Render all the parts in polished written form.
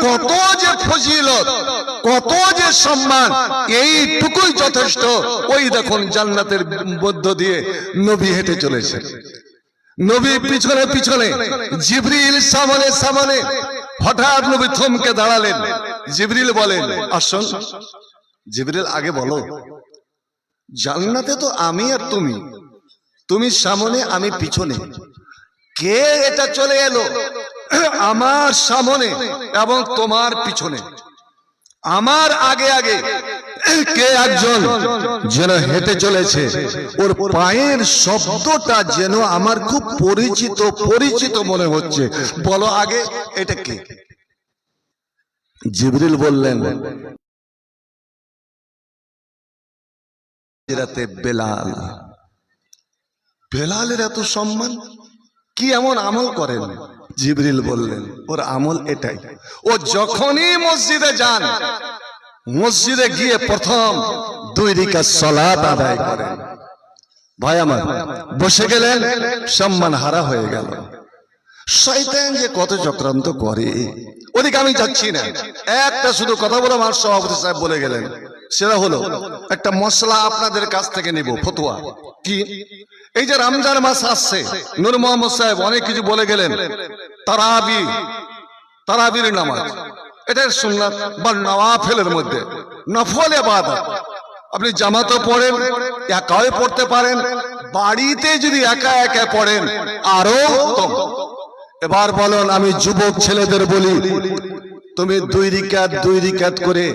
কত যে ফজিলত, কত যে সম্মান, এইটুকুই যথেষ্ট। ওই দেখুন জান্নাতের মধ্য দিয়ে নবী হেঁটে চলেছে, নবী পিছনে পিছনে, জিবরিল সামনে সামনে। হঠাৎ নবী থমকে দাঁড়ালেন। জিবরিল বলেন, আসুন। জিবরিল, আগে বলো, জান্নাতে তো আমি আর তুমি, তুমি সামনে আমি পিছনে, কে এটা চলে এলো আমার সামনে এবং তোমার পিছনে, আমার আগে আগে কে একজন যেন হেঁটে চলেছে, ওর পায়ের শব্দটা যেন আমার খুব পরিচিত পরিচিত মনে হচ্ছে, বলো আগে এটা কে? জিবরিল বললেন, বেলাল। বেলালের এত সম্মান, কি এমন আমল করেন? জিবরিল বললেন, ওর আমল এটাই, ও যখনই মসজিদে যান, মসজিদে গিয়ে প্রথম 2 রাকাত সালাত আদায় করেন। ভাই আমার, বসে গেলেন, সম্মান হারা হয়ে গেল। শয়তান যে কত চক্রান্ত করে, ওদিকে আমি যাচ্ছি না। একটা শুধু কথা বলে আমার সভাপতি সাহেব বলে গেলেন, সেটা হলো একটা মশলা আপনাদের কাছ থেকে নিব, ফতোয়া। কি? এই যে রমজান মাস আসছে, নূর মোহাম্মদ সাহেব অনেক কিছু বলে গেলেন। তারাবির নামাজ, এটা সুন্নাত বা নওয়াফিলের মধ্যে, নফল ইবাদত। আপনি জামাতে পড়েন, একাও পড়তে পারেন, বাড়িতে যদি একা একা পড়েন আরো উত্তম। এবার বলুন, আমি যুবক ছেলেদের বলি, তুমি 2 রাকাত করে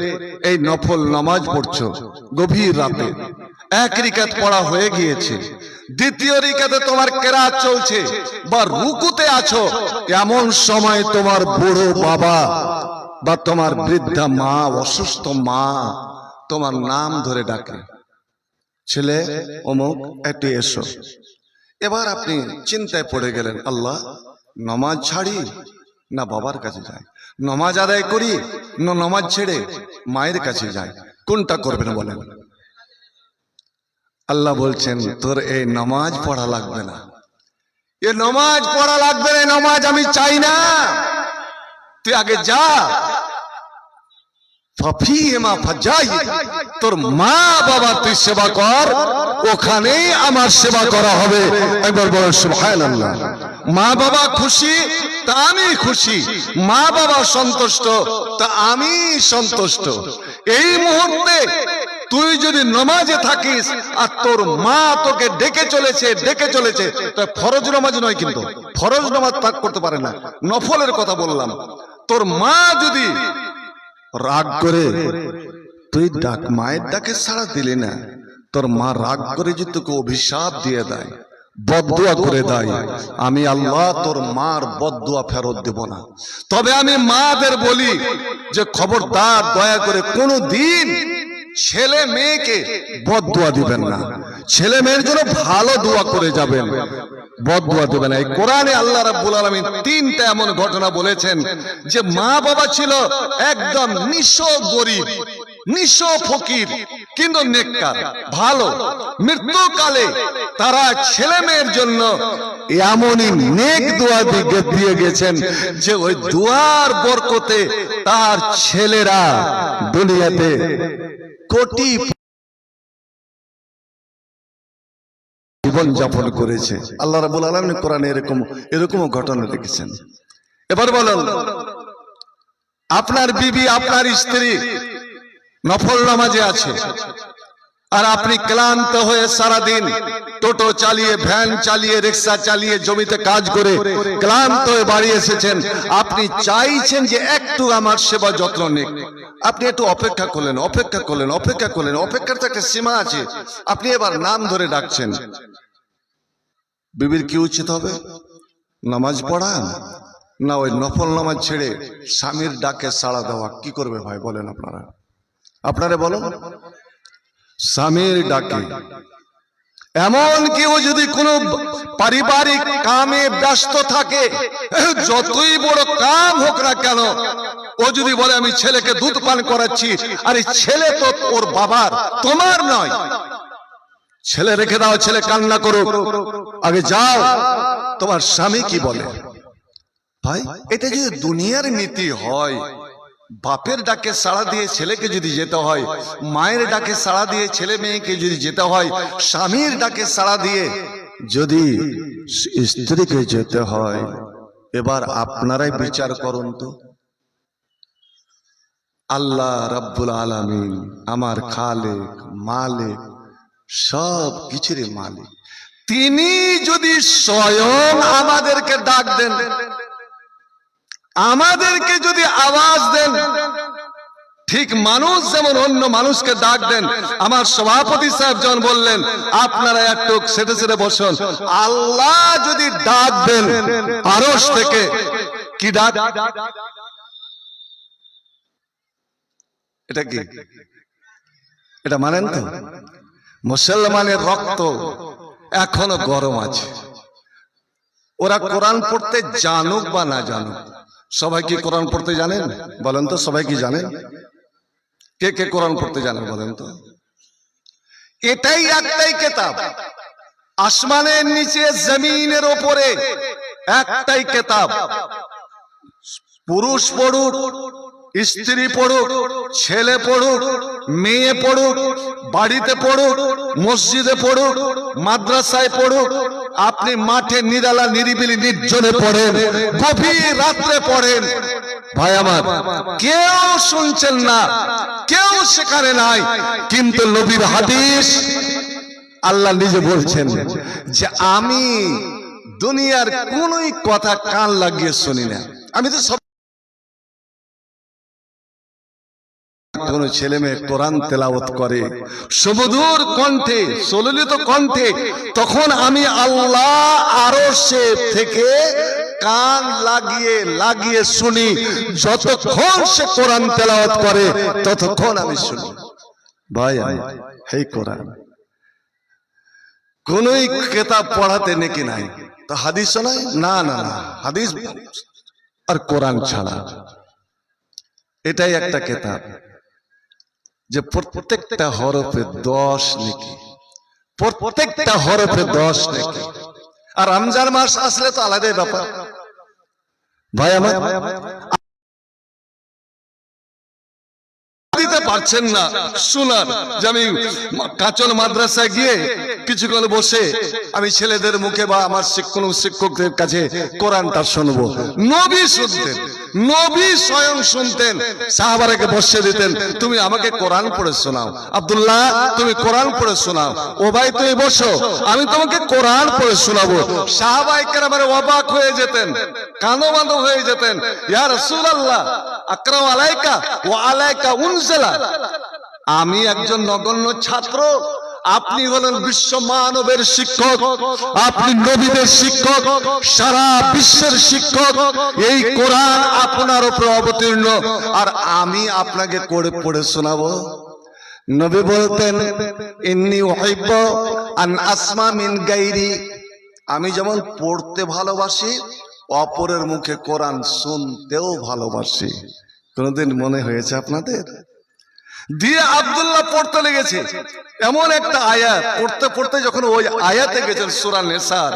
এই নফল নামাজ পড়ছো গভীর রাতে, 1 রাকাত পড়া হয়ে গিয়েছে, 2য় রাকাতে তোমার কেরাত চলছে বা রুকুতে আছো, এমন সময় তোমার বুড়ো বাবা বা তোমার বৃদ্ধা মা, অসুস্থ মা তোমার নাম ধরে ডাকে, ছেলে অমুক একটু এসো। এবার আপনি চিন্তায় পড়ে গেলেন, আল্লাহ, নামাজ ছাড়ি না বাবার কাছে যাই, নামাজ আদায় করি না নামাজ ছেড়ে মায়ের কাছে যাই, কোনটা করবেন বলেন? আল্লাহ বলছেন, তোর এই নামাজ পড়া লাগবে না, এ নামাজ পড়া লাগবে না, নামাজ আমি চাই না, তুই আগে যা, তোর মা বাবা তুই সেবা কর, ওখানেই আমার সেবা করা হবে। একবার বলো সুবহানাল্লাহ। মা বাবা খুশি তা আমি খুশি, মা বাবা সন্তুষ্ট তা আমি সন্তুষ্ট। এই মুহূর্তে তুই যদি নামাজে থাকিস আর তোর মা তোকে ডেকে চলেছে, তা ফরজ নামাজ নয়, কিন্তু ফরজ নামাজ ত্যাগ করতে পারে না, নফলের কথা বললাম। তোর মা যদি রাগ করে, তুই ডাক, মায়ের ডাকে সাড়া দিলি না, তোর মা রাগ করে যদি তোকে অভিশাপ দিয়ে দেয়, বদদুয়া করে দেয়, আমি আল্লাহ তোর মার বদদুয়া ফেরত দেব না। তবে আমি মাদের বলি যে খবরদার, দয়া করে কোনো দিন ছেলে মেয়েকে বদদুয়া দিবেন না, ছেলে মেয়ের জন্য ভালো দোয়া করে যাবেন, বদদুয়া দেবেন না। এই কোরআনে আল্লাহ রাব্বুল আলামিন 3টা এমন ঘটনা বলেছেন যে মা বাবা ছিল একদম নিঃস্ব গরিব, নিঃস্ব ফকির, কিন্তু নেককার, ভালো। মৃত্যুকালে তারা ছেলে মেয়ের জন্য এমনই নেক দোয়া দিয়ে গেছেন যে ওই দোয়ার বরকতে তার ছেলেরা দুনিয়াতে কোটি জীবন যাপন করেছে। আল্লাহ রাব্বুল আলামিন কোরআনে এরকম ঘটনা লিখেছেন। এবার বলুন, আপনার বিবি, আপনার স্ত্রী নফল নামাজে আছে, আর আপনি ক্লান্ত হয়ে সারাদিন টোটো চালিয়ে, ভ্যান চালিয়ে, রিক্সা চালিয়ে, জমিতে কাজ করে ক্লান্ত হয়ে বাড়ি এসেছেন, আপনি চাইছেন যে একটু আমার সেবা যত্ন নিক। আপনি একটু অপেক্ষা করলেন, অপেক্ষার তো একটা সীমা আছে। আপনি এবার নাম ধরে ডাকছেন, বিবির কি উচিত হবে? নামাজ পড়া না ওই নফল নামাজ ছেড়ে স্বামীর ডাকে সাড়া দেওয়া? কি করবে ভাই বলেন? আপনারা বলো। স্বামীর ডাকে, এমন কেউ যদি কোনো পারিবারিক কামে ব্যস্ত থাকে, যতই বড় কাম হোক না কেন, ও যদি বলে আমি ছেলেকে দুধ পান করাচ্ছি, আরে ছেলে তো ওর বাবার, তোমার নয়, ছেলে রেখে দাও, ছেলে কান্না করুক, আগে যাও, তোমার স্বামী কি বলে? ভাই, এটা যদি দুনিয়ার নীতি হয় বাপের ডাকে সাড়া দিয়ে ছেলেকে যদি যেতে হয়, মায়ের ডাকে সাড়া দিয়ে ছেলে মেয়েকে যদি যেতে হয়, স্বামীর ডাকে সাড়া দিয়ে যদি স্ত্রীকে যেতে হয়, এবার আপনারাই বিচার করুন তো। আল্লাহ রাব্বুল আলামিন আমার খালেক, মালিক, সব কিছুরই মালিক, তিনি যদি স্বয়ং আমাদেরকে ডাক দেন, আমাদেরকে যদি আওয়াজ দেন, ঠিক মানুষ যেমন অন্য মানুষকে ডাক দেন, আমার সভাপতি সাহেব যখন বললেন আপনারা একটু সেটে সেটে বসুন, আল্লাহ যদি ডাক দেন আরশ থেকে, কি ডাক? এটা কি? এটা মানেন তো? মুসলমানের রক্ত এখনো গরম আছে। ওরা কোরআন পড়তে জানুক বা না জানুক, সবাই কি কোরআন পড়তে জানেন? বলেন তো, সবাই কি জানেন? কে কে কোরআন পড়তে জানেন বলেন তো? এটাই একটাই কিতাব, আসমানের নিচে জমিনের উপরে একটাই কিতাব। পুরুষ পড়ুক, স্ত্রী পড়ুক, ছেলে পড়ুক, মেয়ে পড়ুক, বাড়িতে পড়ুক, মসজিদে পড়ুক, মাদ্রাসায় পড়ুক, আপনি মাঠে নিরালা নিরিবিলি নির্জনে পড়েন, গভীর রাত্রে পড়েন, ভাই আমার কেউ শুনছেন না, কেউ সেখানে নাই, কিন্তু নবীর হাদিস আল্লাহ নিজে বলছেন যে আমি দুনিয়ার কোনই কথা কান লাগিয়ে শুনি না। আমি তো সব কোন ছেলে মেয়ে কোরআন তেলাওয়াত করে সুমধুর কণ্ঠে, সলিলিত কণ্ঠে, তখন আমি আল্লাহ আরশে থেকে কান লাগিয়ে লাগিয়ে শুনি। যতক্ষণ সে কোরআন তেলাওয়াত করে ততক্ষণ আমি শুনি। ভাই এই কোরআন কোনই কিতাব পড়াতে নাকি নাই, তো হাদিস শোনায় না, না না, হাদিস আর কোরআন ছাড়া এটাই একটা কিতাব যে প্রত্যেকটা হরফে 10 নেকি, প্রত্যেকটা হরফে 10 নেকি। আর রমজান মাস আসলে তো আলাদাই ব্যাপার ভাই আমার। দিতে পারছেন না শোনার যে আমি কাচন মাদ্রাসায় গিয়ে কিছুক্ষণ বসে আমি ছেলেদের মুখে বা আমার শিক্ষকদের কাছে কোরআনটা শুনবো। নবী শুনতেন, নবী স্বয়ং শুনতেন, সাহাবারাকে বসে দিতেন, তুমি আমাকে কোরআন পড়ে শোনাও, আব্দুল্লাহ তুমি কোরআন পড়ে শোনাও, ও ভাই তুমি বসো আমি তোমাকে কোরআন পড়ে শোনাবো। সাহাবায়ে কেরাম অবাক হয়ে যেতেন, কাঁদো হয়ে যেতেন, ইয়া রাসূলুল্লাহ আকরাম আলাইকা ওয়া আলাইকা উনজিলা, আমি একজন নগণ্য ছাত্র, আপনি হলেন বিশ্ব মানবের শিক্ষক, আপনি নবীদের শিক্ষক, সারা বিশ্বের শিক্ষক, এই কোরআন আপনার উপর অবতীর্ণ, আর আমি আপনাকে করে পড়ে শোনাবো। নবী বলতেন ইন্নী উহিব্বু আন আসমা মিন গায়রি, আমি যেমন পড়তে ভালোবাসি অপরের মুখে কোরআন শুনতেও ভালোবাসি। কোনদিন মনে হয়েছে আপনাদের? দিয়ে আব্দুল্লাহ পড়তে লেগেছে এমন একটা আয়াত, পড়তে পড়তে যখন ওই আয়াতে গেছেন সূরা নিসার,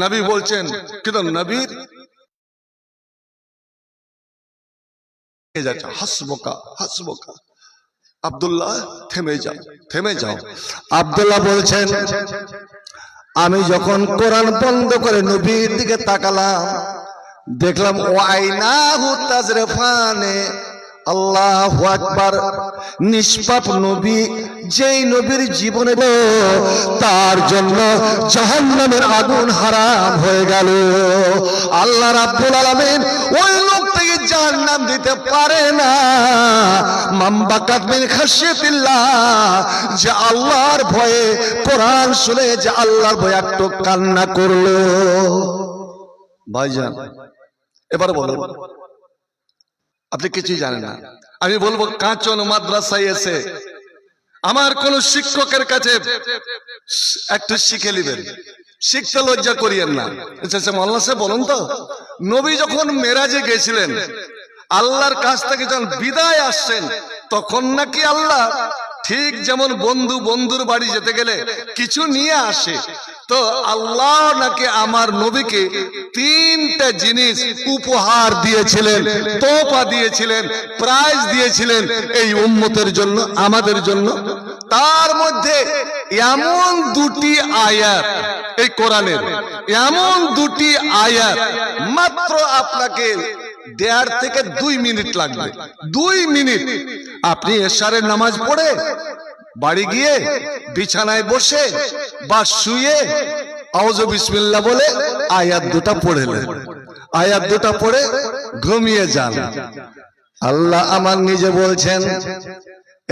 নবী বলছেন, কিন্তু নবীর হাসবুকা হাসবুকা, আব্দুল্লাহ থেমে যাও থেমে যাও। আব্দুল্লাহ বলছেন আমি যখন কোরআন বন্ধ করে নবীর দিকে তাকালাম, দেখলাম ওয়াইনাহু তাজরিফানে, আল্লাহু আকবার, নিষ্পাপ নবী, যেই নবীর জীবনে তার জন্য জাহান্নামের আগুন হারাম হয়ে গেল। আল্লাহ রাব্বুল আলামিন ওই লোকটাকে জাহান্নাম দিতে পারে না, মামবাকাত মিন খাশিয়াতিল্লাহ, যে আল্লাহর ভয়ে কোরআন শুনে যে আল্লাহর ভয়ে একটু কান্না করলো। ভাইজান এবার বলুন, আপনি কিছুই জানেন না, আমি বলবো কাঁচন মাদ্রাসায় এসে আমার কোন শিক্ষকের কাছে একটু শিখে নেবেন, শিখতে লজ্জা করিয়েন না। মোল্লা সাহেব বলুন তো, নবী যখন মেরাজে গেছিলেন, আল্লাহর কাছ থেকে যখন বিদায় আসছেন, তখন নাকি আল্লাহ ঠিক যেমন বন্ধু বন্ধুর বাড়ি যেতে গেলে কিছু নিয়ে আসে, তো আল্লাহ নাকি আমার নবীকে তিনটা জিনিস উপহার দিয়েছিলেন, তোফা দিয়েছিলেন, প্রাইজ দিয়েছিলেন এই উম্মতের জন্য, আমাদের জন্য। তার মধ্যে এমন দুটি আয়াত এই কোরআনের, এমন দুটি আয়াত মাত্র আপনাকে 1.5 থেকে 2 মিনিট লাগবে। 2 মিনিট আপনি এশারের নামাজ পড়ে বাড়ি গিয়ে বিছানায় বসে বা শুয়ে আউযু বিসমিল্লাহ বলে আয়াত দুটো পড়লেন, আয়াত দুটো পড়ে ঘুমিয়ে যান। আল্লাহ আমার নিজে বলছেন,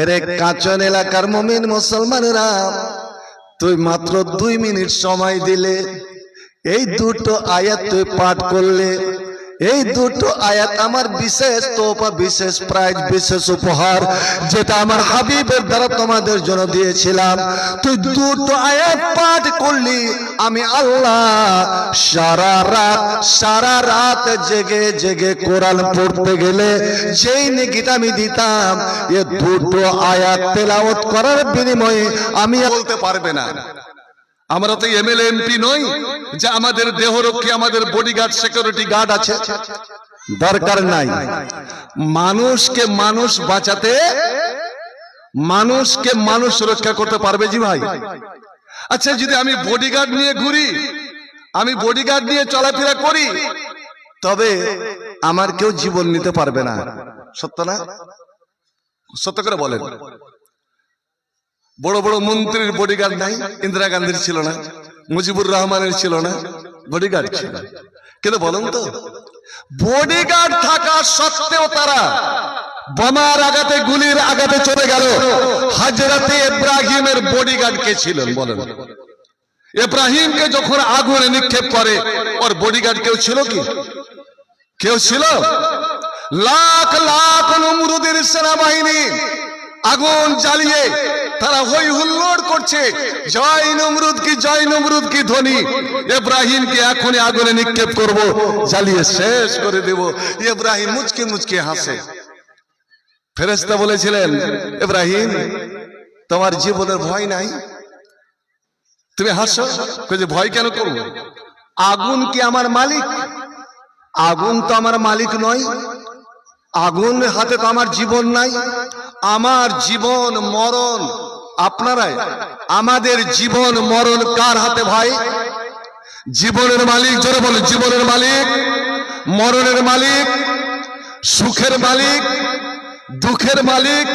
এরে কাঁচন এলাকার মুমিন মুসলমানেরা, তুই মাত্র 2 মিনিট সময় দিলে, এই দুটো আয়াত তুই পাঠ করলে, এই দুটো আয়াত আমার বিশেষ তোফা, বিশেষ প্রাইজ, বিশেষ উপহার যেটা আমার হাবিবের দ্বারা তোমাদের জন্য দিয়েছিলাম। তুই দুটো আয়াত পাঠ করলি, আমি আল্লাহ সারা রাত জেগে জেগে কোরআন পড়তে গেলে যেই নেকিটা আমি দিতাম, এ দুটো আয়াত তেলাওয়াত করার বিনিময়ে আমি বলতে পারবে না। আমরা তো এমএলএ এমপি নই যে আমাদের দেহরক্ষী, আমাদের বডিগার্ড, সিকিউরিটি গার্ড আছে, দরকার নাই। মানুষকে মানুষ বাঁচাতে, মানুষকে মানুষ রক্ষা করতে পারবে জি ভাই। আচ্ছা, যদি আমি বডিগার্ড নিয়ে ঘুরি, আমি বডিগার্ড নিয়ে চলাফেরা করি, তবে আমার কেউ জীবন নিতে পারবে না, সত্য না? সত্য করে বলেন। বড় বড় মন্ত্রীর বডিগার্ড নাই, ইন্দিরা গান্ধীর ছিল না, মুজিবুর রহমানের ছিল না, বডিগার্ড ছিল। কিন্তু বলুন তো, বডিগার্ড থাকা সত্ত্বেও তারা বোমার আঘাতে, গুলির আঘাতে চলে গেল। হযরতে ইব্রাহিমের বডিগার্ড কে ছিলেন বলেন? ইব্রাহিমকে যখন আগুনে নিক্ষেপ করে, ওর বডিগার্ড কেউ ছিল কি? কেউ ছিল? লাখ লাখ নমরুদের সেনাবাহিনী আগুন জ্বালিয়ে তারা হই হুল্লোড় করছে, জয় নমরুদ কি, জয় নমরুদ কি ধ্বনি। ইব্রাহিমকে এখনই আগুনে নিক্ষেপ করব, জ্বালিয়ে শেষ করে দেব। ইব্রাহিম মুচকে মুচকে হাসে। ফেরেশতা বলেছিলেন, ইব্রাহিম তোমার জীবনের ভয় নাই, তুমি হাসো? কইছে ভয় কেন করব? আগুন কি আমার মালিক? আগুন তো আমার মালিক নয়, আগুন হাতে তো আমার জীবন নাই। আমার জীবন মরণ আপনারাই। আমাদের জীবন মরণ কার হাতে ভাই? জীবনের মালিক, জোরে বলে, জীবনের মালিক, মরণের মালিক, সুখের মালিক, দুঃখের মালিক,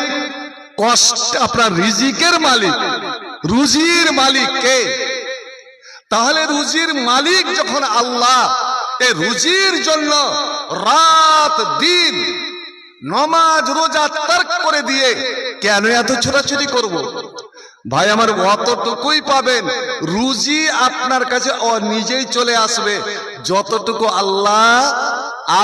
কষ্ট, আপনার রিজিকের মালিক, রুজির মালিক কে? তাহলে রুজির মালিক যখন আল্লাহ, এই রুজির জন্য রাত দিন নমাজ রোজা তর্ক করে দিয়ে কেন এত ছোটাছুটি করব? ভাই আমার, অতটুকুই পাবেন। রুজি আপনার কাছে নিজেই চলে আসবে যতটুকু আল্লাহ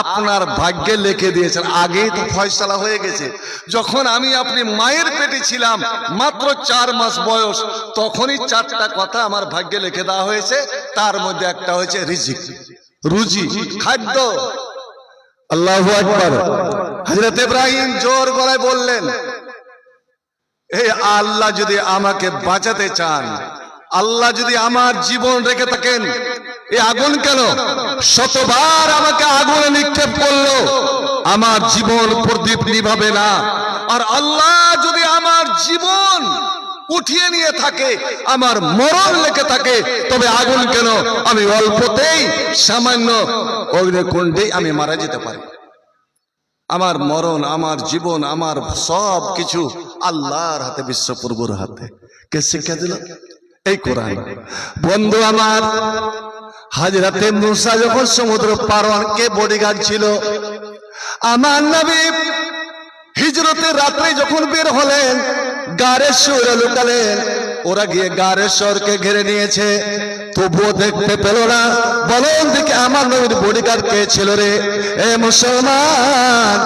আপনার ভাগ্যে লিখে দিয়েছেন। আগেই তো ফয়সালা হয়ে গেছে। যখন আমি আপনি মায়ের পেটে ছিলাম, মাত্র 4 মাস বয়স, তখনই 4টা কথা আমার ভাগ্যে লিখে দেওয়া হয়েছে। তার মধ্যে একটা হয়েছে রিজিক, রুজি, খাদ্য। আল্লাহু আকবার। হযরত ইব্রাহিম জোর গলায় বললেন, এই আল্লাহ যদি আমাকে বাঁচাতে চান, আল্লাহ যদি আমার জীবন রেখে থাকেন, এই আগুন কেন? শতবার আমাকে আগুনে নিক্ষেপ করলো, আমার জীবন প্রদীপ নিভাবে না। আর আল্লাহ যদি আমার জীবন উঠিয়ে নিয়ে থাকে, আমার মরণ লেখে থাকে, তবে আগুন কেন? আমি অল্পতেই, সামান্য অগ্নিকুণ্ডেই আমি মারা যেতে পারি। আমার মরণ, আমার জীবন, আমার সব কিছু আল্লাহর হাতে, বিশ্বপ্রভুর হাতে। কে শিক্ষা দিল? এই কোরআন। বন্ধু আমার, হযরতে মুসা যখন সমুদ্র পার হন, কে বডিগার্ড ছিল? আমার নবী হিজরতের রাত্রে যখন বের হলেন, গারে সুরে লুকালেন। ওরা গিয়ে গারে শহরকে ঘিরে নিয়েছে, তবুও দেখতে পেল না। বলেন দেখে আমার নবীর বডিগার্ড কে ছিল রে? এ মুসলমান,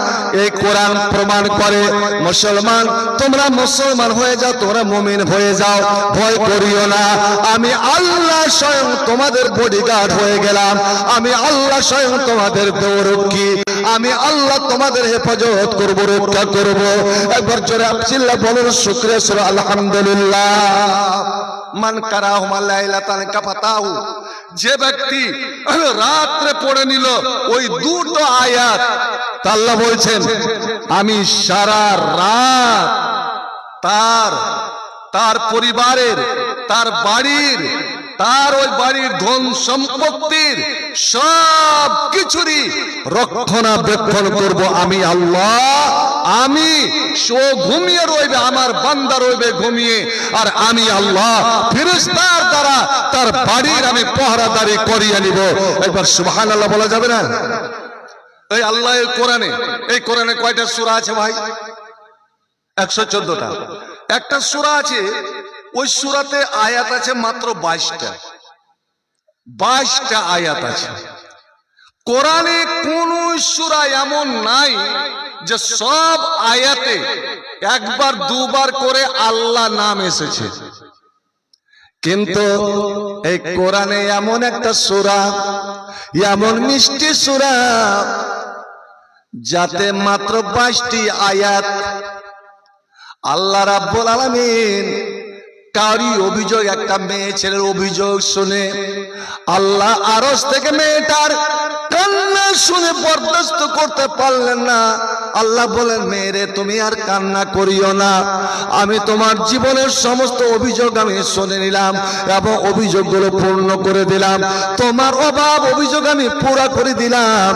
এই কোরআন প্রমাণ করে, মুসলমান তোমরা মুসলমান হয়ে যাও, তোমরা মুমিন হয়ে যাও, ভয় করিও না। আমি আল্লাহ স্বয়ং তোমাদের বডিগার্ড হয়ে গেলাম, আমি আল্লাহ স্বয়ং তোমাদের দেহরক্ষী, আমি আল্লাহ তোমাদের হেফাজত করব, রক্ষা করব। একবার জোরে চিল্লা বলুন শুকরিয়া সুরা আলহামদুলিল্লাহ। মান কারাহুমা লাইলাতান কাফাতাহু, যে ব্যক্তি রাত্রে পড়ে নিল ওই দুটো আয়াত, আল্লাহ বলছেন আমি সারা রাত তার পরিবারের, তার বাড়ির, তার ওই বাড়ির ধন সম্পত্তির সব কিছুরই রক্ষণাবেক্ষণ করব আমি আল্লাহ। আমি ও ঘুমিয়ে রইবে, আমার বান্দা রইবে ঘুমিয়ে, আর আমি আল্লাহ ফেরেশতার দ্বারা তার বাড়ির আমি পহরাদারি করিয়ে নিব। একবার সুবহানাল্লাহ বলা যাবে না? এই আল্লাহ এই কোরআনে কয়টা সূরা আছে ভাই? 114টা। একটা সূরা আছে, ওই সূরাতে আয়াত আছে মাত্র 22টা আয়াত আছে। কোরআনে কোন সূরা এমন নাই যে সব আয়াতে একবার দুবার করে আল্লাহ নাম এসেছে। কিন্তু এই কোরআনে এমন একটা সূরা, এমন মিষ্টি সূরা, যাতে মাত্র 22টি আয়াত আল্লাহ রাব্বুল আলামিন কারি অভিযোগ, একটা মেয়ে ছেলের অভিযোগ শুনে আল্লাহ আরশ থেকে মেয়েটার কান্না শুনে বরদাস্ত করতে পারলেন না। আল্লাহ বলেন, মেয়েরে তুমি আর কান্না করিও না, আমি তোমার জীবনের সমস্ত অভিযোগ আমি শুনে নিলাম এবং অভিযোগগুলো পূর্ণ করে দিলাম, তোমার অভাব অভিযোগ আমি পুরা করে দিলাম।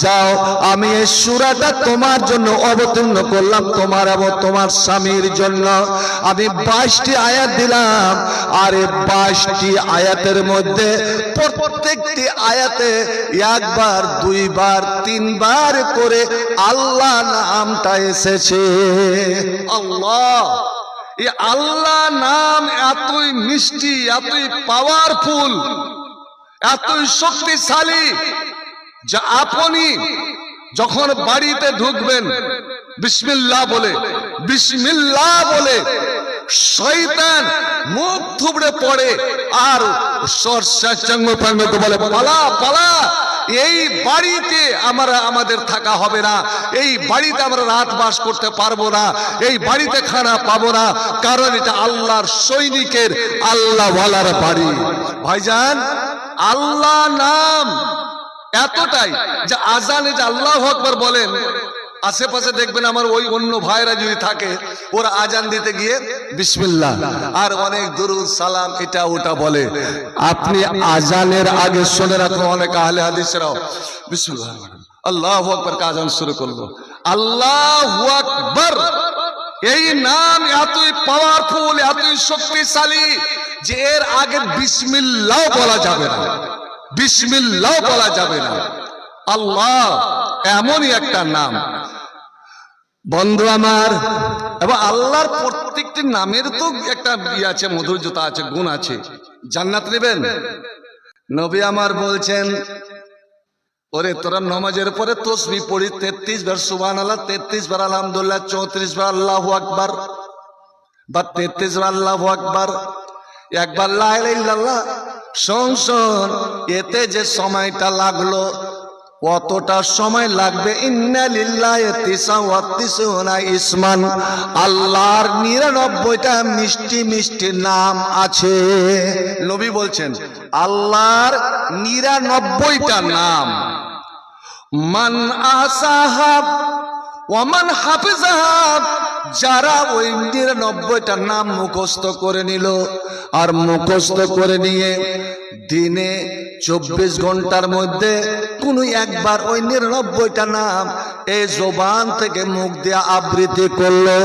যাও, আমি এই সূরাটা তোমার জন্য অবতীর্ণ করলাম, তোমার এবং তোমার স্বামীর জন্য। আমি 22টি আয়াত দিলাম, আর এই 22টি আয়াতের মধ্যে প্রত্যেকটি আয়াতে একবার, দুইবার, তিনবার করে আল্লাহ নামটা এসেছে। আল্লাহ, এই আল্লাহ নাম এতই মিষ্টি, এতই পাওয়ারফুল, এতই শক্তিশালী, যা আপনি যখন বাড়িতে ঢুকবেন বিসমিল্লাহ বলে শয়তান মুখ থুবড়ে পড়ে আর বলে পালা পালা, এই বাড়িতে আমাদের থাকা হবে না, এই বাড়িতে আমরা রাত বাস করতে পারবো না, এই বাড়িতে খানা পাবো না, কারণ এটা আল্লাহর সৈনিকের, আল্লাহ ওয়ালার বাড়ি। ভাইজান, আল্লাহ নাম এতটাই যে আজানে যে আল্লাহু আকবার বলেন, আশেপাশে দেখবেন আমার ওই অন্য ভাইরা যদি থাকে, ওরা আজান দিতে গিয়ে বিসমিল্লাহ আর অনেক দুরুদ সালাম এটা ওটা বলে। আপনি আজানের আগে শুনে রাখুন, অনেক আহলে হাদিসরাও বিসমিল্লাহ আল্লাহু আকবার কা আজান শুরু করলো। আল্লাহু আকবার এই নাম এতই পাওয়ারফুল, এতই শক্তিশালী যে এর আগে বিসমিল্লাহ বলা যাবে না, বিসমিল্লাহ বলা যাবে না। আল্লাহ এমনই একটা নাম বন্ধু আমার। এবং আল্লাহর প্রত্যেকটি নামের তো একটা ইয়ে আছে, মধুর্যতা আছে, গুণ আছে। জান্নাত নেবেন, নবী আমার বলছেন, ওরে তোরা নামাজের পরে তাসবিহ পড়ি 33 বার সুবহানাল্লাহ, 33 বার আলহামদুলিল্লাহ, 34 বার আল্লাহু আকবার, বা 33 বার আল্লাহু আকবার, একবার লা ইলাহা ইল্লাল্লাহ। শোন, এতে যে সময়টা লাগলো কতটা সময় লাগবে? ইন্না লিল্লাহি 99 ইসমান, আল্লাহর 99টা মিষ্টি মিষ্টি নাম আছে। নবী বলছেন আল্লাহর 99টা নাম, মান আসাহাব ওয়া মান হাফিজাহাব, যারা ওই 99টা নাম মুখস্থ করে নিল, আর মুখস্থ করে নিয়ে দিনে 24 ঘন্টার মধ্যে কোন একবার ওই 99টা নাম এই জবান থেকে মুখ দিয়ে আবৃত্তি করলো,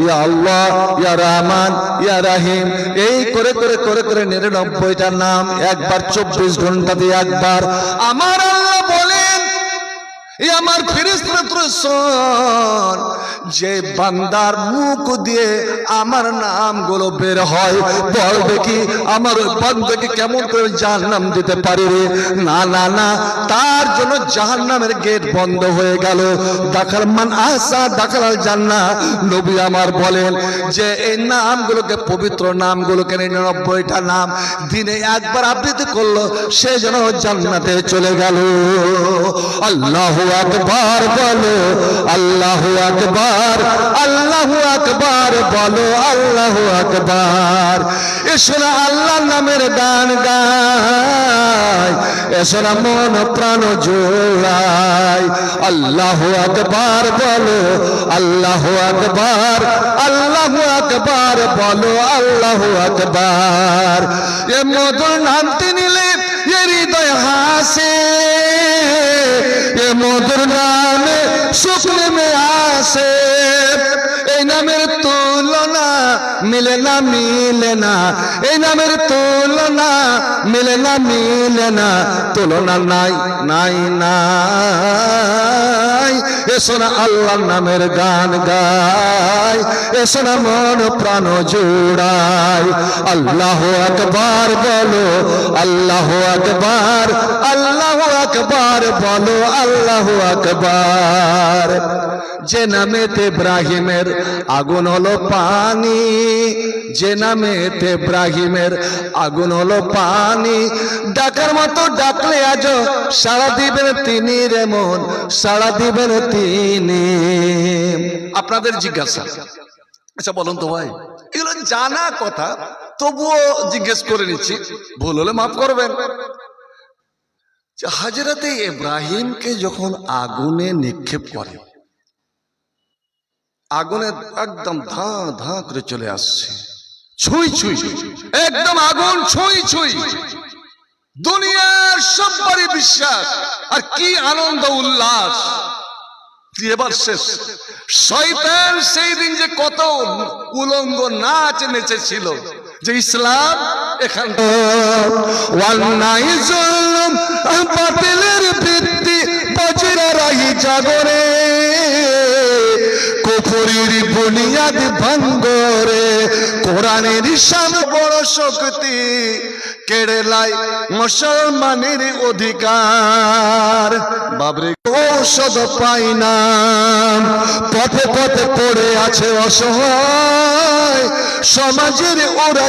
ইয়া আল্লাহ, ইয়া রহমান, ইয়া রহিম, এই করে করে করে করে 99টা নাম একবার 24 ঘন্টা দিয়ে একবার, আমার আল্লাহ বলেন, আমার ফেরেশতারা শোন, যে বান্দার মুখ দিয়ে আমার নামগুলো বের হয়, বলবে কি আমার ওই বান্দাকে কেমন করে জাহান্নাম দিতে পারি রে? না না না, তার জন্য জাহান্নামের গেট বন্ধ হয়ে গেল। দাখাল মান আসা দাখাল আল জান্নাহ। নবী আমার বলেন যে এই নামগুলোকে, পবিত্র নামগুলোকে, 99টা নাম দিনে একবার আবৃত্তি করলো, সে যেন জান্নাতে চলে গেল। আল্লাহু আকবার বলো, আল্লাহু আকবার, আল্লাহু আকবার বলো, আল্লাহু আকবার। এসো না আল্লাহর নামের গান গাই, এসো না মন প্রাণ জোড়াই। আল্লাহু আকবার বলো, আল্লাহু আকবার, আল্লাহু আকবার বলো, আল্লাহু আকবার। এ মধুর নামটি নিলে এ হৃদয় হাসে, এ মধুর নামে সুখ নেমে আসে। এই নামের তুলনা মিলে না, মিলে না, এই নামের তুলনা মিলে না, মিলে না, তুলনা নাই নাই নাই। এসো না আল্লাহর নামের গান গাই, এসো না মন প্রাণ জোড়াই। আল্লাহু আকবার বলো, আল্লাহু আকবার, আল্লাহু আকবার বলো, আল্লাহু আকবার। যে নামেতে ইব্রাহিমের আগুন হলো পানি, যে নামেতে ইব্রাহিমের আগুন হলো পানি, ডাকার মতো ডাকলে আজ সাড়া দিবেন তিনি রে মন, সাড়া দিবেন তিনি। আপনাদের জিজ্ঞাসা, আচ্ছা বলুন তো ভাই, এগুলো জানা কথা, তবুও জিজ্ঞেস করে নিচ্ছি, ভুল হলে মাফ করবেন। হযরতে ইব্রাহিমকে যখন আগুনে নিক্ষেপ করে, আগুনে একদম ধা ধা করে চলে আসছে, ছুঁই ছুঁই, একদম আগুন ছুঁই ছুঁই। দুনিয়ার সবারই বিশ্বাস, আর কি আনন্দ উল্লাস। এবার শেষ। শয়তান সেই দিন যে কত উলঙ্গ নাচ নেচেছিল, যে ইসলাম এখান বাতিলের ভিত্তি বজ্রারাহি জাগরে, কুফরির বুনিয়াদ ভাঙ্গরে, কোরআনের শান বড় শক্তি, কেড়ে লাই মুসলমানের অধিকার। বাবরে ঔষধ পাই না, পথে পথে পড়ে আছে অসহায় সমাজের ওরা।